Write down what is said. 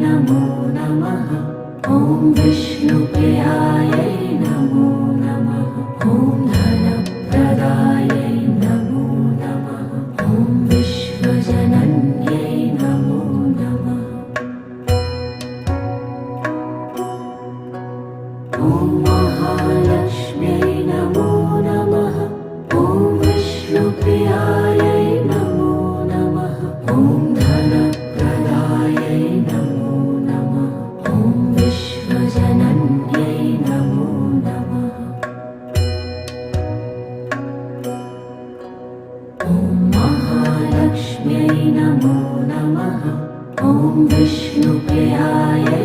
नमो नमः। ॐ विष्णुप्रियायै नमो नमः। ॐ धनप्रदायै नमो नमः। ॐ विश्वजनन्यै नमो नमः। ॐ महालक्ष्म्यै नमो नमः। ॐ विष्णुप्रियायै नमो नमः। ॐ धनप्रदायै नमो नमः। ॐ विश्वजनन्यै नमो नमः। ॐ महालक्ष्म्यै नमो नमः। ॐ विष्णुप्रियायै